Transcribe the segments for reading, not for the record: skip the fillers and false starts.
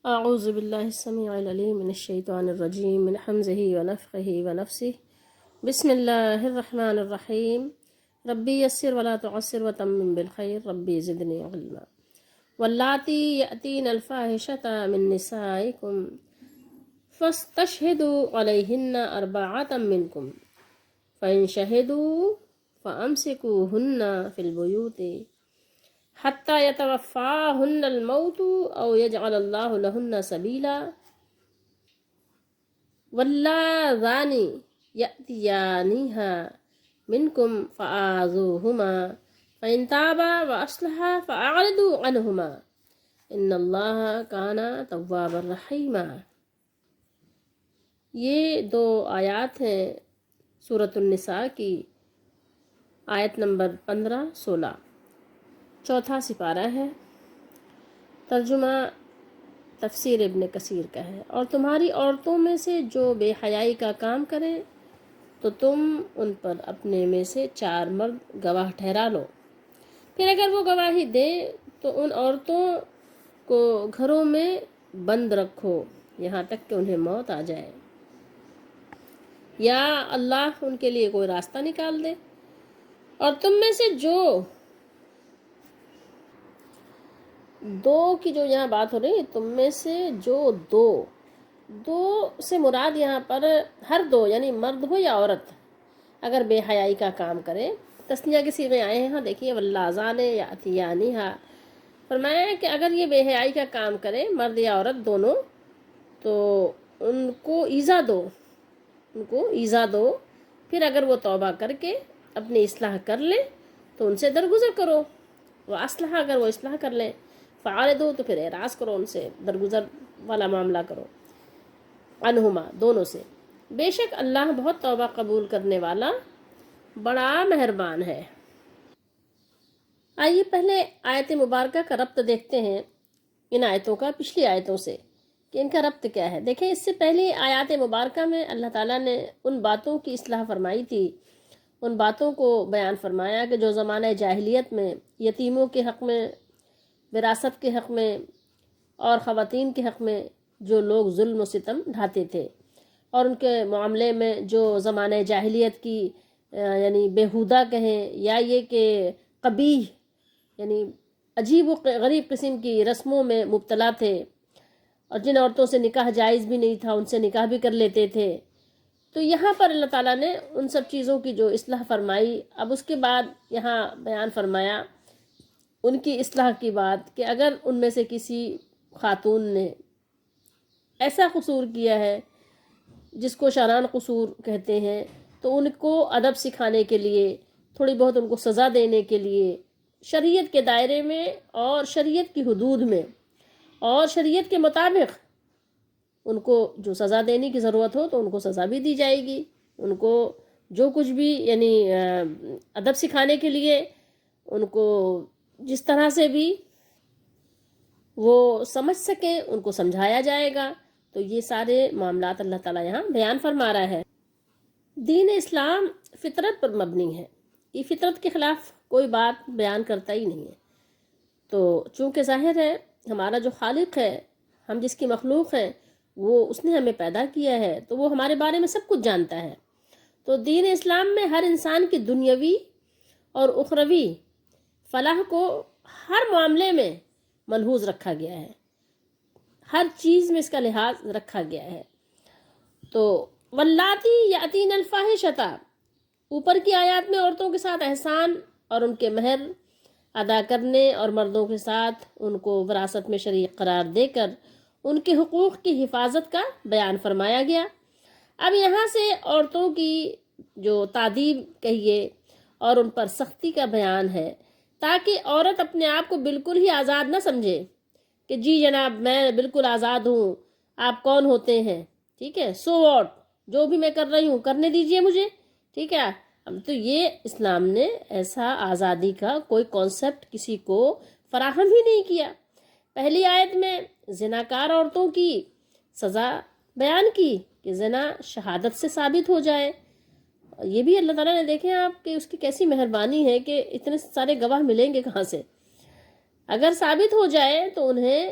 اعوذ باللہ السمیع العلیم من الشیطان الرجیم من حمزہ ونفخہ ونفسہ بسم اللہ الرحمن الرحیم ربی یسر ولا تعسر وتمم بالخیر ربی زدنی علما واللاتی یأتین الفاحشۃ من نسائکم فاستشہدوا علیہن اربعۃ منکم فإن شہدوا فأمسکوہن فی البیوت حتی یتوفاہن الموت او یجعل اللہ لہن سبیلا واللذان یأتیانہا منکم فآذوہما فإن تابا وأصلحا فأعرضوا عنہما ان اللہ کان توابا رحیما۔ یہ دو آیات ہیں سورۃ النساء کی، آیت نمبر 15-16، چوتھا سپارہ ہے۔ ترجمہ تفسیر ابن کثیر کا ہے۔ اور تمہاری عورتوں میں سے جو بے حیائی کا کام کریں تو تم ان پر اپنے میں سے 4 مرد گواہ ٹھہرا لو، پھر اگر وہ گواہی دیں تو ان عورتوں کو گھروں میں بند رکھو یہاں تک کہ انہیں موت آ جائے یا اللہ ان کے لیے کوئی راستہ نکال دے۔ اور تم میں سے جو دو کی جو یہاں بات ہو رہی ہے، تم میں سے جو دو سے مراد یہاں پر ہر دو، یعنی مرد ہو یا عورت، اگر بے حیائی کا کام کرے، تسنیہ کے صیغے آئے ہیں۔ ہاں دیکھیے، واللذان یأتیانہا، فرمایا ہے کہ اگر یہ بے حیائی کا کام کرے، مرد یا عورت دونوں، تو ان کو ایذا دو، پھر اگر وہ توبہ کر کے اپنی اصلاح کر لیں تو ان سے درگزر کرو، اصلاح اگر وہ اصلاح کر لیں، فعارضوا تو پھر اعراض کرو، ان سے درگزر والا معاملہ کرو، عنہما دونوں سے، بے شک اللہ بہت توبہ قبول کرنے والا بڑا مہربان ہے۔ آئیے پہلے آیت مبارکہ کا ربط دیکھتے ہیں ان آیتوں کا پچھلی آیتوں سے کہ ان کا ربط کیا ہے۔ دیکھیں، اس سے پہلی آیات مبارکہ میں اللہ تعالیٰ نے ان باتوں کی اصلاح فرمائی تھی، ان باتوں کو بیان فرمایا کہ جو زمانہ جاہلیت میں یتیموں کے حق میں، وراثت کے حق میں اور خواتین کے حق میں جو لوگ ظلم و ستم ڈھاتے تھے، اور ان کے معاملے میں جو زمانہ جاہلیت کی یعنی بیہودہ کہیں یا یہ کہ قبیح یعنی عجیب و غریب قسم کی رسموں میں مبتلا تھے، اور جن عورتوں سے نکاح جائز بھی نہیں تھا ان سے نکاح بھی کر لیتے تھے، تو یہاں پر اللہ تعالیٰ نے ان سب چیزوں کی جو اصلاح فرمائی، اب اس کے بعد یہاں بیان فرمایا ان کی اصلاح کی بات کہ اگر ان میں سے کسی خاتون نے ایسا قصور کیا ہے جس کو شرعاً قصور کہتے ہیں، تو ان کو ادب سکھانے کے لیے، تھوڑی بہت ان کو سزا دینے کے لیے، شریعت کے دائرے میں اور شریعت کی حدود میں اور شریعت کے مطابق ان کو جو سزا دینے کی ضرورت ہو تو ان کو سزا بھی دی جائے گی۔ ان کو جو کچھ بھی یعنی ادب سکھانے کے لیے ان کو جس طرح سے بھی وہ سمجھ سکیں ان کو سمجھایا جائے گا۔ تو یہ سارے معاملات اللہ تعالیٰ یہاں بیان فرما رہا ہے۔ دین اسلام فطرت پر مبنی ہے، یہ فطرت کے خلاف کوئی بات بیان کرتا ہی نہیں ہے۔ تو چونکہ ظاہر ہے ہمارا جو خالق ہے، ہم جس کی مخلوق ہیں، وہ اس نے ہمیں پیدا کیا ہے، تو وہ ہمارے بارے میں سب کچھ جانتا ہے۔ تو دین اسلام میں ہر انسان کی دنیاوی اور اخروی فلاح کو ہر معاملے میں ملحوظ رکھا گیا ہے، ہر چیز میں اس کا لحاظ رکھا گیا ہے۔ تو واللاتی یأتین الفاحشۃ، اوپر کی آیات میں عورتوں کے ساتھ احسان اور ان کے مہر ادا کرنے اور مردوں کے ساتھ ان کو وراثت میں شریک قرار دے کر ان کے حقوق کی حفاظت کا بیان فرمایا گیا۔ اب یہاں سے عورتوں کی جو تعذیب کہیے اور ان پر سختی کا بیان ہے، تاکہ عورت اپنے آپ کو بالکل ہی آزاد نہ سمجھے کہ جی جناب میں بالکل آزاد ہوں، آپ کون ہوتے ہیں، ٹھیک ہے، سو واٹ، جو بھی میں کر رہی ہوں کرنے دیجئے مجھے، ٹھیک ہے۔ اب تو یہ اسلام نے ایسا آزادی کا کوئی کانسیپٹ کسی کو فراہم ہی نہیں کیا۔ پہلی آیت میں زناکار عورتوں کی سزا بیان کی کہ زنا شہادت سے ثابت ہو جائے، یہ بھی اللہ تعالیٰ نے دیکھیں آپ کہ اس کی کیسی مہربانی ہے کہ اتنے سارے گواہ ملیں گے کہاں سے، اگر ثابت ہو جائے تو انہیں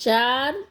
4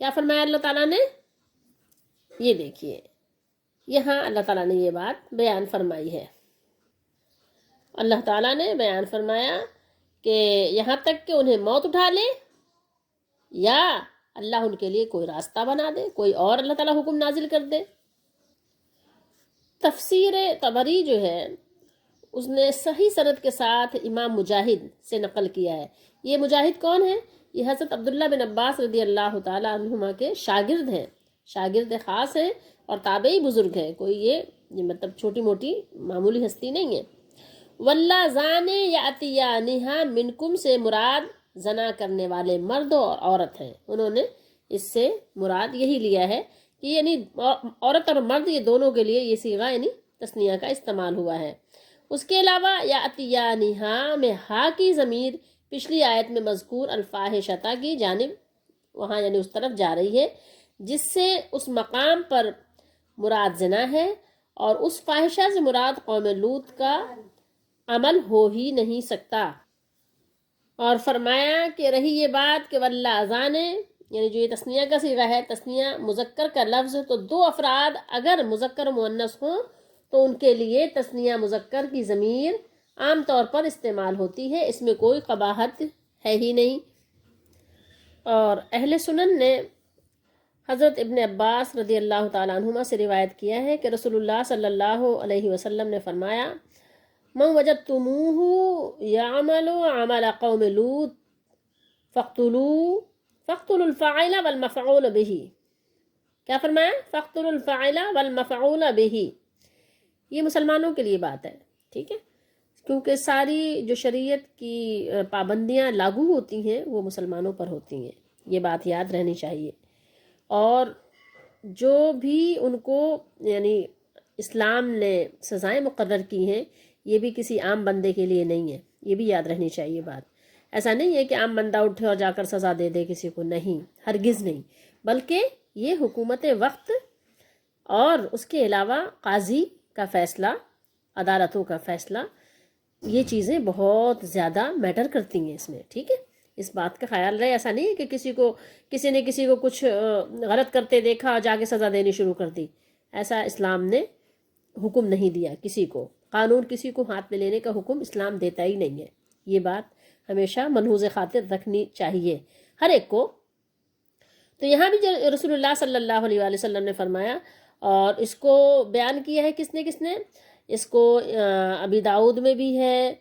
کیا فرمایا اللہ تعالیٰ نے؟ یہ دیکھیے یہاں اللہ تعالیٰ نے یہ بات بیان فرمائی ہے. اللہ تعالیٰ نے بیان فرمایا کہ یہاں تک کہ انہیں موت اٹھا لے یا اللہ ان کے لیے کوئی راستہ بنا دے، کوئی اور اللہ تعالیٰ حکم نازل کر دے. تفسیر طبری جو ہے اس نے صحیح سند کے ساتھ امام مجاہد سے نقل کیا ہے. یہ مجاہد کون ہے؟ یہ حضرت عبداللہ بن عباس رضی اللہ تعالیٰ عنہما کے شاگرد ہیں، شاگرد خاص ہیں اور تابعی بزرگ ہیں، کوئی یہ مطلب چھوٹی موٹی معمولی ہستی نہیں ہے. واللہ زانے یاتیانہا منکم سے مراد زنا کرنے والے مرد اور عورت ہیں. انہوں نے اس سے مراد یہی لیا ہے کہ یعنی عورت اور مرد یہ دونوں کے لیے یہ صیغہ یعنی تثنیہ کا استعمال ہوا ہے. اس کے علاوہ یاتیانہا میں ہا کی ضمیر پچھلی آیت میں مذکور الفاحشۃ کی جانب وہاں یعنی اس طرف جا رہی ہے، جس سے اس مقام پر مراد زنا ہے، اور اس فاحشہ سے مراد قوم لوط کا عمل ہو ہی نہیں سکتا. اور فرمایا کہ رہی یہ بات کہ واللہ زانے یعنی جو یہ تثنیہ کا صیغہ ہے، تثنیہ مذکر کا لفظ، تو دو افراد اگر مذکر مؤنث ہوں تو ان کے لیے تثنیہ مذکر کی ضمیر عام طور پر استعمال ہوتی ہے، اس میں کوئی قباحت ہے ہی نہیں. اور اہل سنن نے حضرت ابن عباس رضی اللہ تعالیٰ عنہما سے روایت کیا ہے کہ رسول اللہ صلی اللہ علیہ وسلم نے فرمایا من وجدتموہ یعمل عمل قوم لوط فاقتلوا الفاعل والمفعول به. کیا فرمایا؟ فاقتلوا الفاعل والمفعول به. یہ مسلمانوں کے لیے بات ہے، ٹھیک ہے، کیونکہ ساری جو شریعت کی پابندیاں لاگو ہوتی ہیں وہ مسلمانوں پر ہوتی ہیں، یہ بات یاد رہنی چاہیے. اور جو بھی ان کو یعنی اسلام نے سزائیں مقرر کی ہیں یہ بھی کسی عام بندے کے لیے نہیں ہے، یہ بھی یاد رہنی چاہیے بات. ایسا نہیں ہے کہ عام بندہ اٹھے اور جا کر سزا دے دے کسی کو، نہیں، ہرگز نہیں، بلکہ یہ حکومت وقت اور اس کے علاوہ قاضی کا فیصلہ، عدالتوں کا فیصلہ، یہ چیزیں بہت زیادہ میٹر کرتی ہیں اس میں، ٹھیک ہے. اس بات کا خیال رہے، ایسا نہیں ہے کہ کسی نے کسی کو کچھ غلط کرتے دیکھا اور جا کے سزا دینی شروع کر دی. ایسا اسلام نے حکم نہیں دیا کسی کو، قانون کسی کو ہاتھ میں لینے کا حکم اسلام دیتا ہی نہیں ہے. یہ بات ہمیشہ ملحوظ خاطر رکھنی چاہیے ہر ایک کو. تو یہاں بھی رسول اللہ صلی اللہ علیہ وآلہ وسلم نے فرمایا، اور اس کو بیان کیا ہے کس نے اس کو ابی داؤد میں بھی ہے،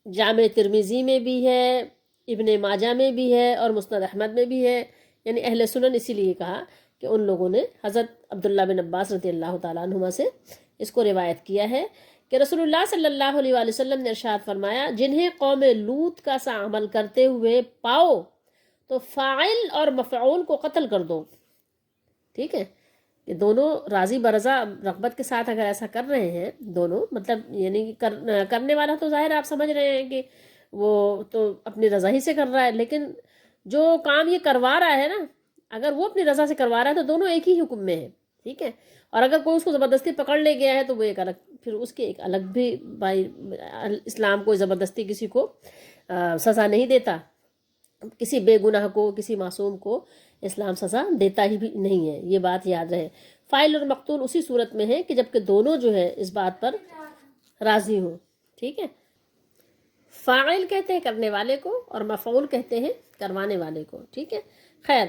جامع ترمذی میں بھی ہے، ابن ماجہ میں بھی ہے، اور مسند احمد میں بھی ہے. یعنی اہل سنن اسی لیے کہا کہ ان لوگوں نے حضرت عبداللہ بن عباس رضی اللہ تعالیٰ عنہما سے اس کو روایت کیا ہے کہ رسول اللہ صلی اللہ علیہ وآلہ وسلم نے ارشاد فرمایا جنہیں قوم لوط کا سا عمل کرتے ہوئے پاؤ تو فاعل اور مفعول کو قتل کر دو. ٹھیک ہے، یہ دونوں راضی برضا رغبت کے ساتھ اگر ایسا کر رہے ہیں دونوں، مطلب یعنی کرنے والا تو ظاہر آپ سمجھ رہے ہیں کہ وہ تو اپنی رضا ہی سے کر رہا ہے، لیکن جو کام یہ کروا رہا ہے نا، اگر وہ اپنی رضا سے کروا رہا ہے تو دونوں ایک ہی حکم میں ہیں. ٹھیک ہے، اور اگر کوئی اس کو زبردستی پکڑ لے گیا ہے تو وہ ایک الگ، پھر اس کے ایک الگ بھی بھائی اسلام کوئی زبردستی کسی کو سزا نہیں دیتا، کسی بے گناہ کو، کسی معصوم کو اسلام سزا دیتا ہی بھی نہیں ہے. یہ بات یاد رہے. فاعل اور مقتول اسی صورت میں ہے کہ جب کہ دونوں جو ہے اس بات پر راضی ہوں. ٹھیک ہے، فاعل کہتے ہیں کرنے والے کو اور مفعول کہتے ہیں کروانے والے کو. ٹھیک ہے، خیر.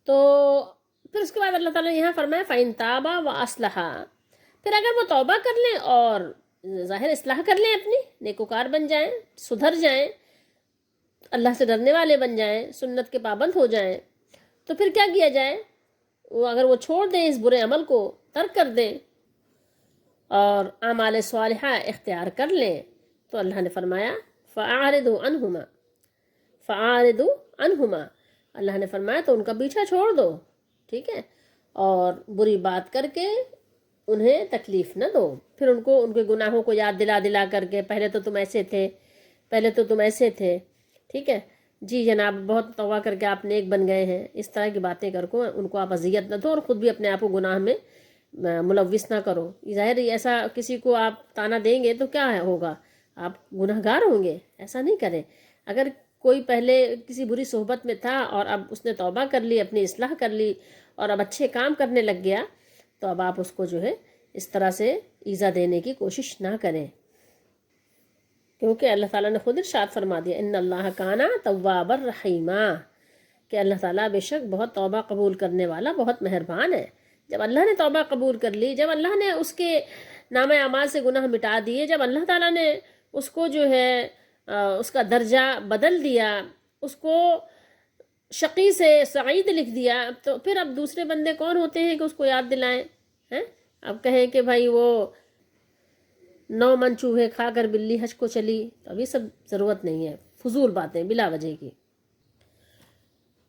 تو پھر اس کے بعد اللہ تعالیٰ نے یہاں فرمایا فَإِن تَابَا وَأَصْلَحَا، پھر اگر وہ توبہ کر لیں اور ظاہر اصلاح کر لیں، اپنی نیکوکار بن جائیں، سدھر جائیں، اللہ سے ڈرنے والے بن جائیں، سنت کے پابند ہو جائیں، تو پھر کیا کیا جائے؟ اگر وہ چھوڑ دیں اس برے عمل کو، ترک کر دیں اور اعمال صالحہ اختیار کر لیں، تو اللہ نے فرمایا فَأَعْرِضُوا عَنْهُمَا، فَأَعْرِضُوا عَنْهُمَا، اللہ نے فرمایا تو ان کا پیچھا چھوڑ دو. ٹھیک ہے، اور بری بات کر کے انہیں تکلیف نہ دو. پھر ان کو ان کے گناہوں کو یاد دلا کر کے پہلے تو تم ایسے تھے، پہلے تو تم ایسے تھے. ٹھیک ہے جی جناب، بہت توبہ کر کے آپ نیک بن گئے ہیں، اس طرح کی باتیں کر کو ان کو آپ اذیت نہ دو اور خود بھی اپنے آپ کو گناہ میں ملوث نہ کرو. ظاہر ایسا کسی کو آپ تانا دیں گے تو کیا ہوگا؟ آپ گناہ گار ہوں گے. ایسا نہیں کریں. اگر کوئی پہلے کسی بری صحبت میں تھا اور اب اس نے توبہ کر لی، اپنی اصلاح کر لی اور اب اچھے کام کرنے لگ گیا، تو اب آپ اس کو جو ہے اس طرح سے ایذا دینے کی کوشش نہ کریں، کیونکہ اللہ تعالیٰ نے خود ارشاد فرما دیا ان اللہ کانا توابا رحیما، کہ اللہ تعالیٰ بے شک بہت توبہ قبول کرنے والا، بہت مہربان ہے۔ جب اللہ نے توبہ قبول کر لی، جب اللہ نے اس کے نامہ اعمال سے گناہ مٹا دیے، جب اللہ تعالیٰ نے اس کو جو ہے اس کا درجہ بدل دیا، اس کو شقی سے سعید لکھ دیا، تو پھر اب دوسرے بندے کون ہوتے ہیں کہ اس کو یاد دلائیں ہیں؟ اب کہیں کہ بھائی وہ 9 من چوہے کھا کر بلی حج کو چلی، تو اب یہ سب ضرورت نہیں ہے، فضول باتیں بلا وجہ کی۔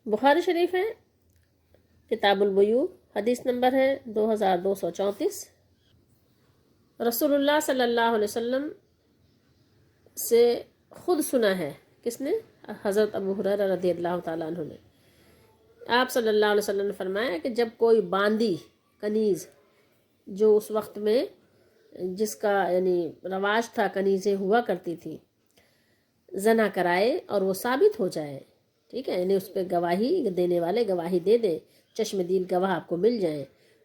بخاری شریف ہے، کتاب البیوع، حدیث نمبر ہے 2234۔ رسول اللہ صلی اللہ علیہ وسلم سے خود سنا ہے، کس نے؟ حضرت ابو ہریرہ رضی اللہ تعالیٰ عنہ نے۔ آپ صلی اللہ علیہ وسلم نے فرمایا کہ جب کوئی باندی کنیز، جو اس وقت میں جس کا یعنی رواج تھا، کنیزیں ہوا کرتی تھی، زنا کرائے اور وہ ثابت ہو جائے، ٹھیک ہے، یعنی اس پہ گواہی دینے والے گواہی دے دیں، چشم دید گواہ آپ کو مل جائیں،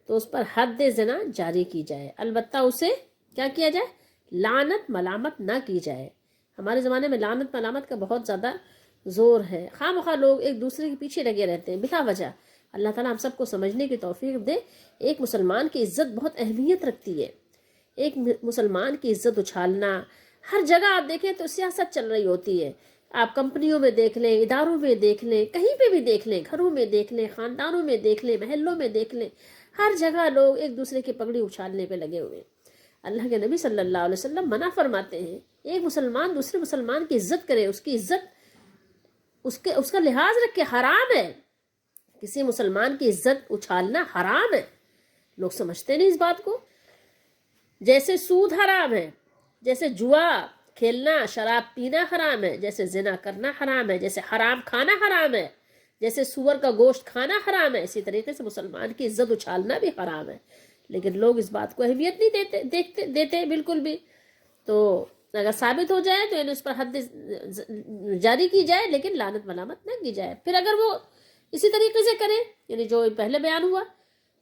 تو اس پر حد زنا جاری کی جائے، البتہ اسے کیا کیا جائے؟ لعنت ملامت نہ کی جائے۔ ہمارے زمانے میں لعنت ملامت کا بہت زیادہ زور ہے، خواہ مخواہ لوگ ایک دوسرے کے پیچھے لگے رہتے ہیں بلا وجہ۔ اللہ تعالیٰ ہم سب کو سمجھنے کی توفیق دے۔ ایک مسلمان کی عزت بہت اہمیت رکھتی ہے، ایک مسلمان کی عزت اچھالنا، ہر جگہ آپ دیکھیں تو سیاست چل رہی ہوتی ہے، آپ کمپنیوں میں دیکھ لیں، اداروں میں دیکھ لیں، کہیں پہ بھی دیکھ لیں، گھروں میں دیکھ لیں، خاندانوں میں دیکھ لیں، محلوں میں دیکھ لیں، ہر جگہ لوگ ایک دوسرے کی پگڑی اچھالنے پہ لگے ہوئے ہیں۔ اللہ کے نبی صلی اللہ علیہ وسلم منع فرماتے ہیں ایک مسلمان دوسرے مسلمان کی عزت کرے، اس کی عزت اس کا لحاظ رکھے، حرام ہے، کسی مسلمان کی عزت اچھالنا حرام ہے۔ لوگ سمجھتے نہیں اس بات کو، جیسے سود حرام ہے، جیسے جوا کھیلنا، شراب پینا حرام ہے، جیسے زنا کرنا حرام ہے، جیسے حرام کھانا حرام ہے، جیسے سور کا گوشت کھانا حرام ہے، اسی طریقے سے مسلمان کی عزت اچھالنا بھی حرام ہے، لیکن لوگ اس بات کو اہمیت نہیں دیتے بالکل بھی۔ تو اگر ثابت ہو جائے تو اس پر حد جاری کی جائے، لیکن لعنت ملامت نہ کی جائے۔ پھر اگر وہ اسی طریقے سے کرے، یعنی جو پہلے بیان ہوا،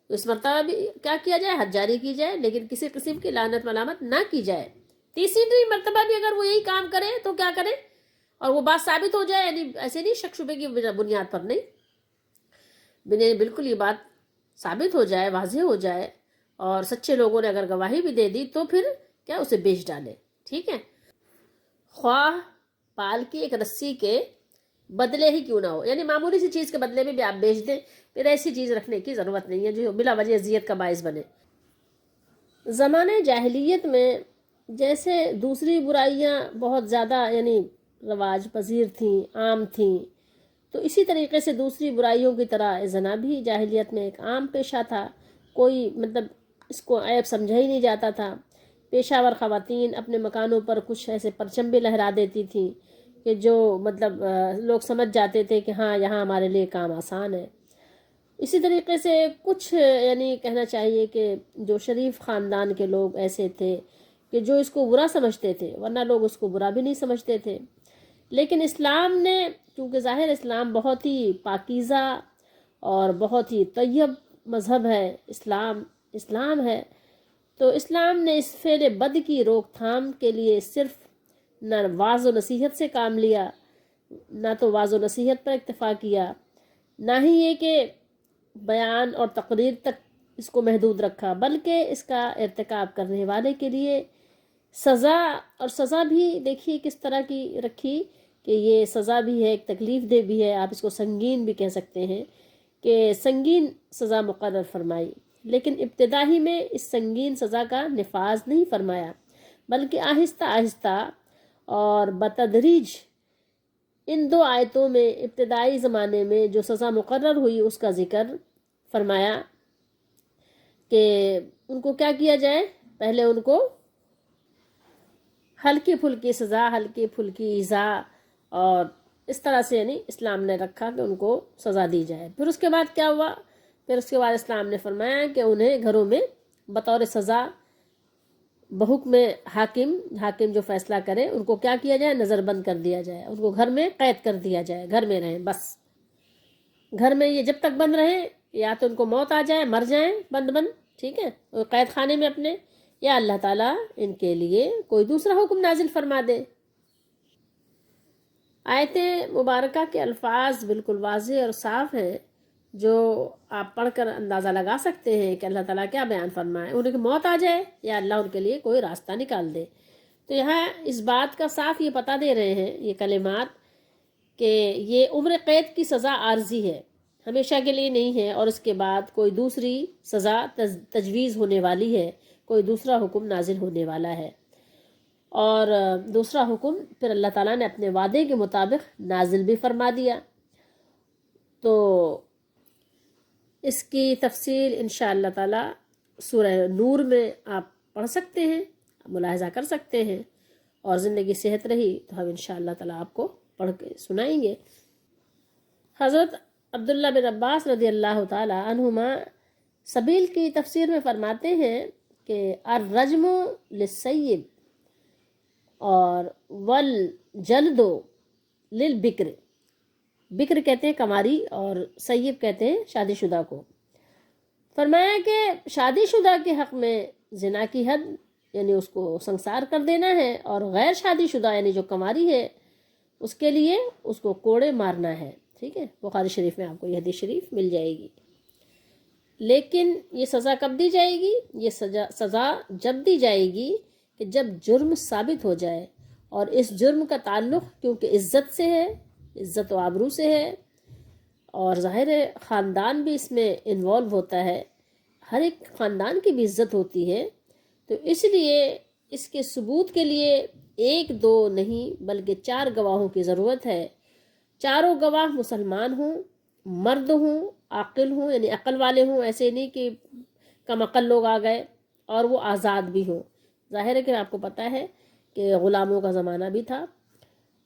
تو اس مرتبہ بھی کیا کیا جائے؟ حد جاری کی جائے، لیکن کسی قسم کی لعنت ملامت نہ کی جائے۔ تیسری مرتبہ بھی اگر وہ یہی کام کرے تو کیا کرے؟ اور وہ بات ثابت ہو جائے، یعنی ایسے نہیں شک شبے کی بنیاد پر نہیں، بالکل یہ بات ثابت ہو جائے، واضح ہو جائے، اور سچے لوگوں نے اگر گواہی بھی دے دی تو پھر کیا اسے بیچ ڈالے، ٹھیک ہے، خواہ پال کی ایک رسی کے بدلے ہی کیوں نہ ہو، یعنی معمولی سی چیز کے بدلے میں بھی آپ بیچ دیں، پھر ایسی چیز رکھنے کی ضرورت نہیں ہے جو بلا وجہ اذیت کا باعث بنے۔ زمانے جاہلیت میں جیسے دوسری برائیاں بہت زیادہ یعنی رواج پذیر تھیں، عام تھیں، تو اسی طریقے سے دوسری برائیوں کی طرح زنا بھی جاہلیت میں ایک عام پیشہ تھا، کوئی مطلب اس کو عیب سمجھا ہی نہیں جاتا تھا۔ پیشہ ور خواتین اپنے مکانوں پر کچھ ایسے پرچم بھی لہرا دیتی تھیں کہ جو مطلب لوگ سمجھ جاتے تھے کہ ہاں یہاں ہمارے لیے کام آسان ہے۔ اسی طریقے سے کچھ یعنی کہنا چاہیے کہ جو شریف خاندان کے لوگ ایسے تھے کہ جو اس کو برا سمجھتے تھے، ورنہ لوگ اس کو برا بھی نہیں سمجھتے تھے، لیکن اسلام نے، کیونکہ ظاہر اسلام بہت ہی پاکیزہ اور بہت ہی طیب مذہب ہے، اسلام ہے، تو اسلام نے اس فعل بد کی روک تھام کے لیے صرف نہ واعظ و نصیحت سے کام لیا، نہ تو واعظ و نصیحت پر اکتفا کیا، نہ ہی یہ کہ بیان اور تقریر تک اس کو محدود رکھا، بلکہ اس کا ارتکاب کرنے والے کے لیے سزا، اور سزا بھی دیکھیے کس طرح کی رکھی کہ یہ سزا بھی ہے، ایک تکلیف دہ بھی ہے، آپ اس کو سنگین بھی کہہ سکتے ہیں کہ سنگین سزا مقرر فرمائی، لیکن ابتدائی میں اس سنگین سزا کا نفاذ نہیں فرمایا، بلکہ آہستہ آہستہ اور بتدریج ان 2 آیتوں میں ابتدائی زمانے میں جو سزا مقرر ہوئی اس کا ذکر فرمایا کہ ان کو کیا کیا جائے، پہلے ان کو ہلکی پھلکی سزا، ہلکی پھلکی ایذا، اور اس طرح سے یعنی اسلام نے رکھا کہ ان کو سزا دی جائے۔ پھر اس کے بعد کیا ہوا؟ پھر اس کے بعد اسلام نے فرمایا کہ انہیں گھروں میں بطور سزا بحکم حاکم جو فیصلہ کرے ان کو کیا کیا جائے؟ نظر بند کر دیا جائے، ان کو گھر میں قید کر دیا جائے، گھر میں رہیں بس، گھر میں یہ جب تک بند رہیں، یا تو ان کو موت آ جائے، مر جائیں بند، ٹھیک ہے، وہ قید خانے میں اپنے، یا اللہ تعالیٰ ان کے لیے کوئی دوسرا حکم نازل فرما دے۔ آیت مبارکہ کے الفاظ بالکل واضح اور صاف ہیں، جو آپ پڑھ کر اندازہ لگا سکتے ہیں کہ اللہ تعالیٰ کیا بیان فرمائے، انہیں کہ موت آ جائے یا اللہ ان کے لیے کوئی راستہ نکال دے۔ تو یہاں اس بات کا صاف یہ پتہ دے رہے ہیں یہ کلمات کہ یہ عمر قید کی سزا عارضی ہے، ہمیشہ کے لیے نہیں ہے، اور اس کے بعد کوئی دوسری سزا تجویز ہونے والی ہے، کوئی دوسرا حکم نازل ہونے والا ہے، اور دوسرا حکم پھر اللہ تعالیٰ نے اپنے وعدے کے مطابق نازل بھی فرما دیا۔ تو اس کی تفصیل انشاءاللہ تعالیٰ سورہ نور میں آپ پڑھ سکتے ہیں، ملاحظہ کر سکتے ہیں، اور زندگی صحت رہی تو ہم انشاءاللہ تعالیٰ آپ کو پڑھ کے سنائیں گے۔ حضرت عبداللہ بن عباس رضی اللہ تعالیٰ عنہما سبیل کی تفسیر میں فرماتے ہیں کہ الرجم للسیب اور والجلد للبکر، بکر کہتے ہیں کماری اور سیب کہتے ہیں شادی شدہ کو۔ فرمایا کہ شادی شدہ کے حق میں زنا کی حد یعنی اس کو سنسار کر دینا ہے، اور غیر شادی شدہ یعنی جو کماری ہے اس کے لیے اس کو کوڑے مارنا ہے، ٹھیک ہے، بخاری شریف میں آپ کو یہ حدیث شریف مل جائے گی۔ لیکن یہ سزا کب دی جائے گی؟ یہ سزا جب دی جائے گی کہ جب جرم ثابت ہو جائے، اور اس جرم کا تعلق کیونکہ عزت سے ہے، عزت و آبرو سے ہے، اور ظاہر ہے خاندان بھی اس میں انوالو ہوتا ہے، ہر ایک خاندان کی بھی عزت ہوتی ہے، تو اس لیے اس کے ثبوت کے لیے ایک دو نہیں بلکہ 4 گواہوں کی ضرورت ہے۔ چاروں گواہ مسلمان ہوں، مرد ہوں، عاقل ہوں یعنی عقل والے ہوں، ایسے نہیں کہ کم عقل لوگ آ گئے، اور وہ آزاد بھی ہوں۔ ظاہر ہے کہ آپ کو پتہ ہے کہ غلاموں کا زمانہ بھی تھا،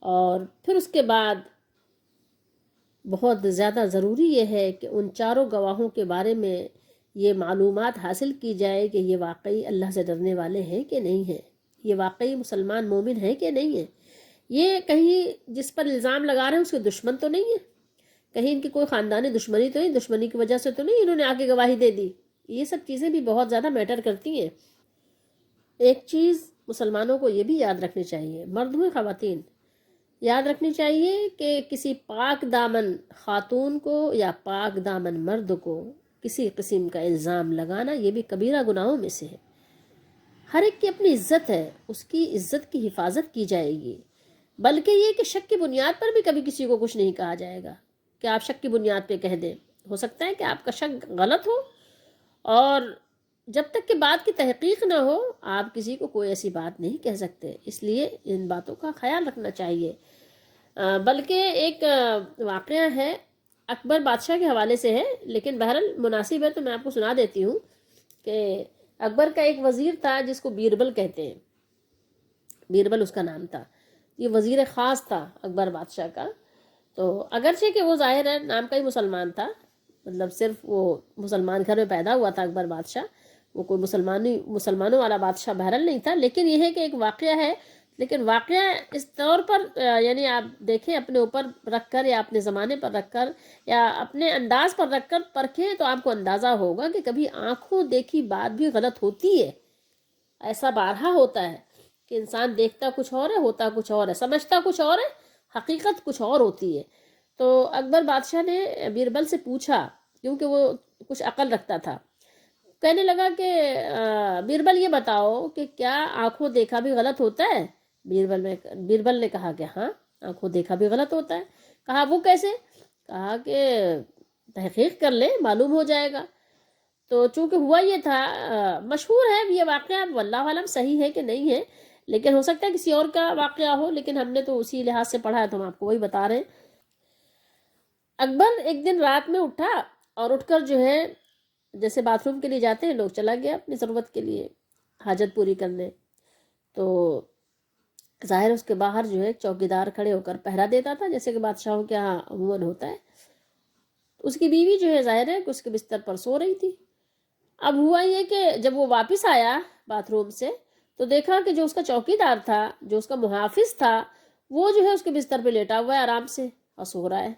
اور پھر اس کے بعد بہت زیادہ ضروری یہ ہے کہ ان چاروں گواہوں کے بارے میں یہ معلومات حاصل کی جائے کہ یہ واقعی اللہ سے ڈرنے والے ہیں کہ نہیں ہیں، یہ واقعی مسلمان مومن ہیں کہ نہیں ہیں، یہ کہیں جس پر الزام لگا رہے ہیں اس کے دشمن تو نہیں ہے، کہیں ان کی کوئی خاندانی دشمنی تو نہیں، دشمنی کی وجہ سے تو نہیں انہوں نے آگے گواہی دے دی۔ یہ سب چیزیں بھی بہت زیادہ میٹر کرتی ہیں۔ ایک چیز مسلمانوں کو یہ بھی یاد رکھنی چاہیے، مرد ہوئے خواتین، یاد رکھنی چاہیے کہ کسی پاک دامن خاتون کو یا پاک دامن مرد کو کسی قسم کا الزام لگانا یہ بھی کبیرہ گناہوں میں سے ہے۔ ہر ایک کی اپنی عزت ہے، اس کی عزت کی حفاظت کی جائے گی، بلکہ یہ کہ شک کی بنیاد پر بھی کبھی کسی کو کچھ نہیں کہا جائے گا کہ آپ شک کی بنیاد پہ کہہ دیں۔ ہو سکتا ہے کہ آپ کا شک غلط ہو، اور جب تک کہ بات کی تحقیق نہ ہو آپ کسی کو کوئی ایسی بات نہیں کہہ سکتے، اس لیے ان باتوں کا خیال رکھنا چاہیے۔ بلکہ ایک واقعہ ہے اکبر بادشاہ کے حوالے سے ہے، لیکن بہرحال مناسب ہے تو میں آپ کو سنا دیتی ہوں کہ اکبر کا ایک وزیر تھا جس کو بیربل کہتے ہیں، بیربل اس کا نام تھا، یہ وزیر خاص تھا اکبر بادشاہ کا۔ تو اگرچہ کہ وہ ظاہر ہے نام کا ہی مسلمان تھا، مطلب صرف وہ مسلمان گھر میں پیدا ہوا تھا اکبر بادشاہ، وہ کوئی مسلمانوں والا بادشاہ بہرحال نہیں تھا، لیکن یہ ہے کہ ایک واقعہ ہے، لیکن واقعہ اس طور پر یعنی آپ دیکھیں اپنے اوپر رکھ کر یا اپنے زمانے پر رکھ کر یا اپنے انداز پر رکھ کر پرکھیں تو آپ کو اندازہ ہوگا کہ کبھی آنکھوں دیکھی بات بھی غلط ہوتی ہے۔ ایسا بارہا ہوتا ہے کہ انسان دیکھتا کچھ اور ہے، ہوتا کچھ اور ہے، سمجھتا کچھ اور ہے، حقیقت کچھ اور ہوتی ہے۔ تو اکبر بادشاہ نے بیربل سے پوچھا، کیونکہ وہ کچھ عقل رکھتا تھا، کہنے لگا کہ بیربل یہ بتاؤ کہ کیا آنکھوں دیکھا بھی غلط ہوتا ہے؟ بیربل نے کہا کہ ہاں آنکھوں دیکھا بھی غلط ہوتا ہے۔ کہا وہ کیسے؟ کہا کہ تحقیق کر لیں معلوم ہو جائے گا۔ تو چونکہ ہوا یہ تھا، مشہور ہے یہ واقعہ، واللہ عالم صحیح ہے کہ نہیں ہے، لیکن ہو سکتا ہے کسی اور کا واقعہ ہو، لیکن ہم نے تو اسی لحاظ سے پڑھا ہے تو ہم آپ کو وہی بتا رہے ہیں۔ اکبر ایک دن رات میں اٹھا اور اٹھ کر جو ہے جیسے باتھ روم کے لیے جاتے ہیں لوگ، چلا گیا اپنی ضرورت کے لیے حاجت پوری کرنے۔ تو ظاہر اس کے باہر جو ہے چوکیدار کھڑے ہو کر پہرا دیتا تھا، جیسے کہ بادشاہوں کے یہاں عموماً ہوتا ہے۔ اس کی بیوی جو ہے ظاہر ہے کہ اس کے بستر پر سو رہی تھی۔ اب ہوا یہ کہ جب وہ واپس آیا باتھ روم سے تو دیکھا کہ جو اس کا چوکیدار تھا، جو اس کا محافظ تھا، وہ جو ہے اس کے بستر پہ لیٹا ہوا ہے آرام سے اور سو رہا ہے.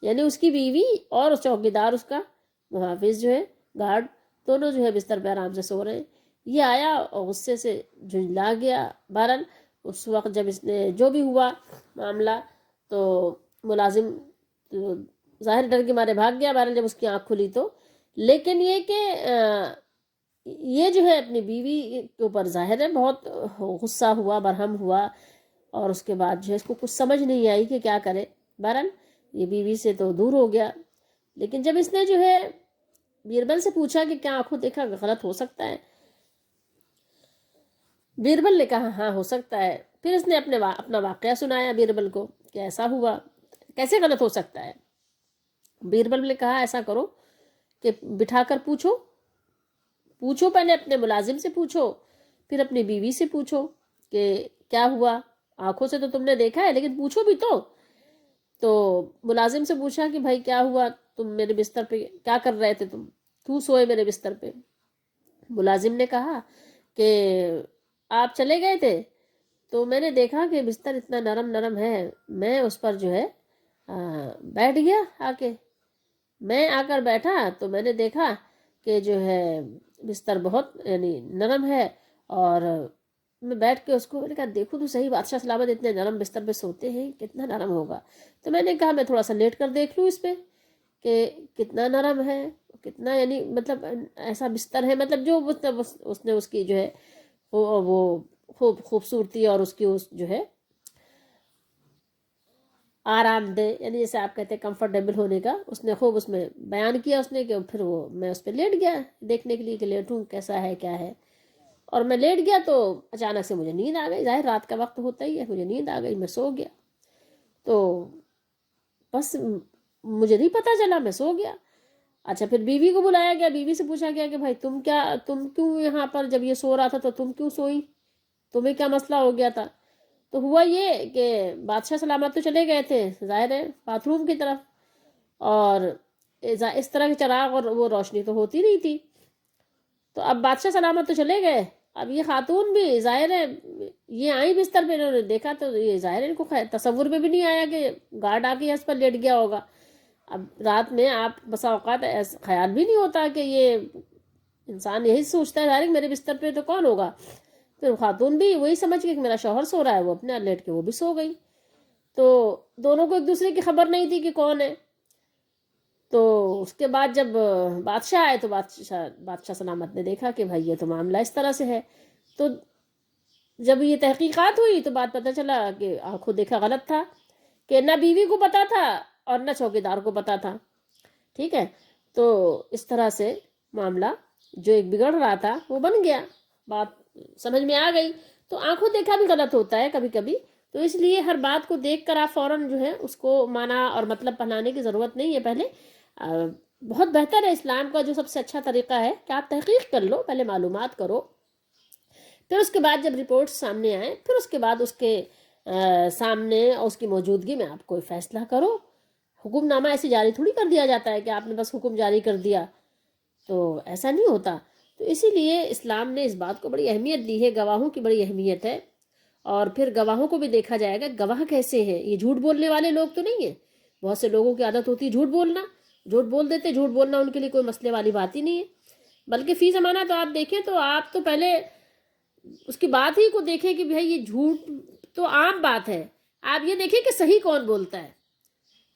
یعنی اس کی بیوی اور چوکیدار، اس کا محافظ جو ہے گارڈ، دونوں جو ہے بستر پہ آرام سے سو رہے ہیں. یہ آیا اور غصے سے جھنجلا گیا. بہرحال اس وقت جب اس نے جو بھی ہوا معاملہ، تو ملازم ظاہر ڈر کے مارے بھاگ گیا. بہرحال جب اس کی آنکھ کھلی تو، لیکن یہ کہ یہ جو ہے اپنی بیوی کے اوپر ظاہر ہے بہت غصہ ہوا، برہم ہوا، اور اس کے بعد جو ہے اس کو کچھ سمجھ نہیں آئی کہ کیا کرے. بہرحال یہ بیوی سے تو دور ہو گیا. لیکن جب اس نے جو ہے بیربل سے پوچھا کہ کیا آنکھوں دیکھا غلط ہو سکتا ہے، بیربل نے کہا ہاں ہو سکتا ہے. پھر اس نے اپنا واقعہ سنایا بیربل کو کہ ایسا ہوا، کیسے غلط ہو سکتا ہے. بیربل نے کہا ایسا کرو کہ بٹھا کر پوچھو پہلے اپنے ملازم سے پوچھو، پھر اپنی بیوی سے پوچھو کہ کیا ہوا. آنکھوں سے تو تم نے دیکھا ہے لیکن پوچھو بھی تو ملازم سے پوچھا کہ بھائی کیا ہوا، تم میرے بستر پہ کیا کر رہے تھے، تم کیوں سوئے میرے بستر پہ. ملازم نے کہا کہ آپ چلے گئے تھے تو میں نے دیکھا کہ بستر اتنا نرم نرم ہے، میں اس پر جو ہے بیٹھ گیا. میں آ کر بیٹھا تو میں نے دیکھا کہ جو ہے بستر بہت یعنی نرم ہے، اور میں بیٹھ کے اس کو میں نے کہا دیکھو تو صحیح، بادشاہ سلامت اتنے نرم بستر پہ سوتے ہیں، کتنا نرم ہوگا. تو میں نے کہا میں تھوڑا سا لیٹ کر دیکھ لوں اس پہ کہ کتنا نرم ہے، کتنا یعنی مطلب ایسا بستر ہے، مطلب جو اس نے اس کی جو ہے وہ خوبصورتی اور اس کی جو ہے آرام دہ، یعنی جیسے آپ کہتے ہیں کمفرٹیبل ہونے کا، اس نے خوب اس میں بیان کیا اس نے. کہ پھر میں اس پہ لیٹ گیا دیکھنے کے لیے کہ لیٹوں کیسا ہے کیا ہے. اور میں لیٹ گیا تو اچانک سے مجھے نیند آ گئی. ظاہر رات کا وقت ہوتا ہی ہے، مجھے نیند آ گئی، میں سو گیا. تو بس مجھے نہیں پتہ چلا، میں سو گیا. اچھا پھر بیوی کو بلایا گیا، بیوی سے پوچھا گیا کہ بھائی تم کیوں یہاں پر جب یہ سو رہا تھا تو تم کیوں سوئی، تمہیں کیا مسئلہ ہو گیا تھا. تو ہوا یہ کہ بادشاہ سلامت تو چلے گئے تھے ظاہر ہے باتھ روم کی طرف، اور اس طرح کے چراغ اور وہ روشنی تو ہوتی نہیں تھی. تو اب بادشاہ سلامت تو چلے گئے، اب یہ خاتون بھی ظاہر ہے یہ آئی بستر پہ، انہوں نے دیکھا تو یہ ظاہر ہے ان کو تصور میں بھی نہیں آیا کہ گارڈ آ کے اس پر لیٹ گیا ہوگا. اب رات میں آپ بسا اوقات خیال بھی نہیں ہوتا کہ یہ انسان یہی سوچتا ہے ظاہر میرے بستر پہ تو کون ہوگا. پھر خاتون بھی وہی سمجھ کے کہ میرا شوہر سو رہا ہے، وہ اپنے لیٹ کے وہ بھی سو گئی. تو دونوں کو ایک دوسرے کی خبر نہیں تھی کہ کون ہے. تو اس کے بعد جب بادشاہ آئے تو بادشاہ سلامت نے دیکھا کہ بھائی یہ تو معاملہ اس طرح سے ہے. تو جب یہ تحقیقات ہوئی تو بات پتہ چلا کہ آنکھوں دیکھا غلط تھا، کہ نہ بیوی کو پتا تھا اور نہ چوکیدار کو پتا تھا. ٹھیک ہے، تو اس طرح سے معاملہ جو ایک بگڑ رہا تھا وہ بن گیا، بات سمجھ میں آ گئی. تو آنکھوں دیکھا بھی غلط ہوتا ہے کبھی کبھی، تو اس لیے ہر بات کو دیکھ کر آپ فوراً جو ہے اس کو مانا اور مطلب پہنانے کی ضرورت نہیں ہے. پہلے بہت بہتر ہے اسلام کا جو سب سے اچھا طریقہ ہے کہ آپ تحقیق کر لو، پہلے معلومات کرو، پھر اس کے بعد جب رپورٹ سامنے آئے پھر اس کے بعد اس کے سامنے اور اس کی موجودگی میں آپ کوئی فیصلہ کرو. حکم نامہ ایسے جاری تھوڑی کر دیا جاتا ہے کہ آپ نے بس حکم جاری کر دیا، تو ایسا نہیں ہوتا. تو اسی لیے اسلام نے اس بات کو بڑی اہمیت دی ہے، گواہوں کی بڑی اہمیت ہے. اور پھر گواہوں کو بھی دیکھا جائے گا گواہ کیسے ہیں، یہ جھوٹ بولنے والے لوگ تو نہیں ہیں. بہت سے لوگوں کی عادت ہوتی ہے جھوٹ بولنا، جھوٹ بول دیتے. جھوٹ بولنا ان کے لیے کوئی مسئلے والی بات ہی نہیں ہے، بلکہ فی زمانہ تو آپ دیکھیں تو آپ تو پہلے اس کی بات ہی کو دیکھیں کہ بھائی یہ جھوٹ تو عام بات ہے. آپ یہ دیکھیں کہ صحیح کون بولتا ہے،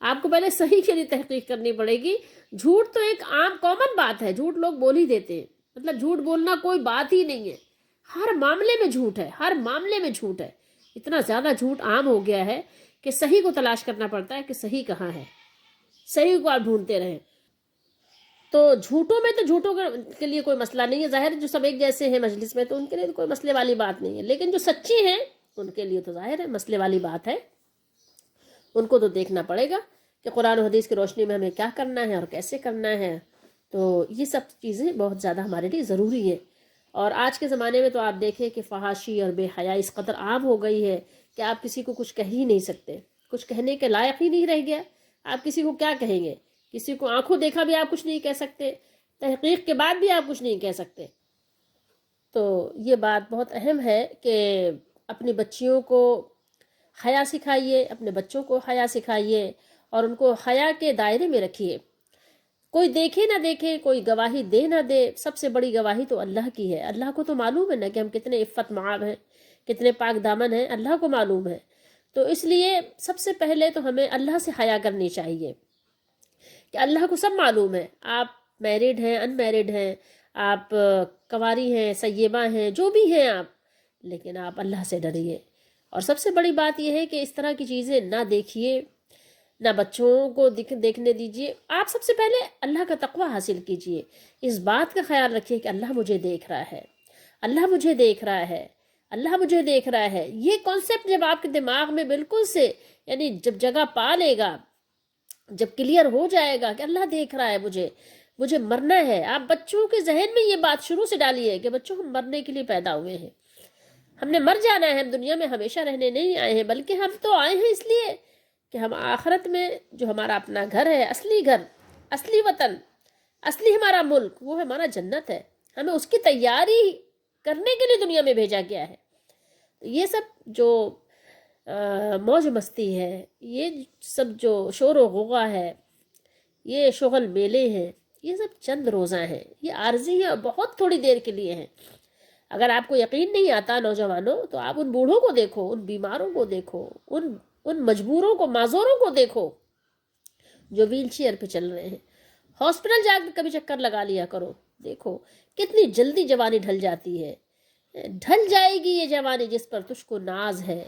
آپ کو پہلے صحیح کے لیے تحقیق کرنی پڑے گی. جھوٹ تو ایک عام کامن بات ہے، جھوٹ لوگ بول ہی دیتے ہیں، مطلب جھوٹ بولنا کوئی بات ہی نہیں ہے. ہر معاملے میں جھوٹ ہے، ہر معاملے میں جھوٹ ہے. اتنا زیادہ جھوٹ عام ہو گیا ہے کہ صحیح کو تلاش کرنا پڑتا ہے کہ صحیح کہاں ہے، صحیح کو آپ ڈھونڈتے رہیں. تو جھوٹوں میں تو جھوٹوں کے لیے کوئی مسئلہ نہیں ہے. ظاہر جو سب ایک جیسے ہیں مجلس میں تو ان کے لیے کوئی مسئلے والی بات نہیں ہے، لیکن جو سچی ہیں ان کے لیے تو ظاہر ہے مسئلے والی بات ہے. ان کو تو دیکھنا پڑے گا کہ قرآن و حدیث کی روشنی میں ہمیں کیا کرنا ہے اور کیسے کرنا ہے. تو یہ سب چیزیں بہت زیادہ ہمارے لیے ضروری ہیں. اور آج کے زمانے میں تو آپ دیکھیں کہ فحاشی اور بے حیائی اس قدر عام ہو گئی ہے کہ آپ کسی کو کچھ کہہ ہی نہیں سکتے، کچھ کہنے کے لائق ہی نہیں رہ گیا. آپ کسی کو کیا کہیں گے؟ کسی کو آنکھوں دیکھا بھی آپ کچھ نہیں کہہ سکتے، تحقیق کے بعد بھی آپ کچھ نہیں کہہ سکتے. تو یہ بات بہت اہم ہے کہ اپنی بچیوں کو حیا سکھائیے، اپنے بچوں کو حیا سکھائیے اور ان کو حیا کے دائرے میں رکھیے. کوئی دیکھے نہ دیکھے، کوئی گواہی دے نہ دے، سب سے بڑی گواہی تو اللہ کی ہے. اللہ کو تو معلوم ہے نا کہ ہم کتنے عفت معاب ہیں، کتنے پاک دامن ہیں، اللہ کو معلوم ہے. تو اس لیے سب سے پہلے تو ہمیں اللہ سے حیا کرنی چاہیے کہ اللہ کو سب معلوم ہے. آپ میرڈ ہیں، ان میرڈ ہیں، آپ کنواری ہیں، سیبہ ہیں، جو بھی ہیں آپ، لیکن آپ اللہ سے ڈریے. اور سب سے بڑی بات یہ ہے کہ اس طرح کی چیزیں نہ دیکھیے، نہ بچوں کو دیکھنے دیجیے. آپ سب سے پہلے اللہ کا تقوی حاصل کیجیے. اس بات کا خیال رکھیے کہ اللہ مجھے دیکھ رہا ہے، اللہ مجھے دیکھ رہا ہے، اللہ مجھے دیکھ رہا ہے. یہ کانسیپٹ جب آپ کے دماغ میں بالکل سے یعنی جب جگہ پا لے گا، جب کلیئر ہو جائے گا کہ اللہ دیکھ رہا ہے مجھے مرنا ہے. آپ بچوں کے ذہن میں یہ بات شروع سے ڈالیے کہ بچوں ہم مرنے کے لیے پیدا ہوئے ہیں، ہم نے مر جانا ہے، ہم دنیا میں ہمیشہ رہنے نہیں آئے ہیں، بلکہ ہم تو آئے ہیں اس لیے کہ ہم آخرت میں جو ہمارا اپنا گھر ہے، اصلی گھر، اصلی وطن، اصلی ہمارا ملک، وہ ہمارا جنت ہے. ہمیں اس کی تیاری کرنے کے لیے دنیا میں بھیجا گیا ہے. یہ سب جو موج مستی ہے، یہ سب جو شور و غوغا ہے، یہ شغل میلے ہیں، یہ سب چند روزہ ہیں، یہ عارضی ہیں اور بہت تھوڑی دیر کے لیے ہیں. اگر آپ کو یقین نہیں آتا نوجوانوں، تو آپ ان بوڑھوں کو دیکھو، ان بیماروں کو دیکھو، ان مجبوروں کو، معذوروں کو دیکھو جو ویل چیئر پہ چل رہے ہیں. ہاسپٹل جا کے کبھی چکر لگا لیا کرو، دیکھو کتنی جلدی جوانی ڈھل جاتی ہے. ڈھل جائے گی یہ جوانی جس پر تجھ کو ناز ہے.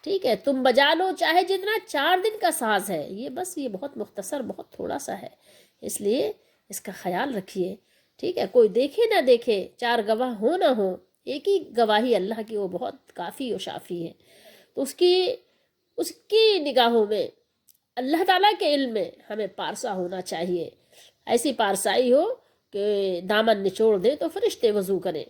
ٹھیک ہے، تم بجا لو چاہے جتنا، 4 دن کا ساز ہے یہ، بس یہ بہت مختصر، بہت تھوڑا سا ہے. اس لیے اس کا خیال رکھیے. ٹھیک ہے، کوئی دیکھے نہ دیکھے، 4 گواہ ہو نہ ہو، ایک ہی گواہی اللہ کی وہ بہت کافی و شافی ہے. تو اس کی نگاہوں میں، اللہ تعالیٰ کے علم میں ہمیں پارسا ہونا چاہیے. ایسی پارسائی ہو کہ دامن نچوڑ دے تو فرشتے وضو کریں.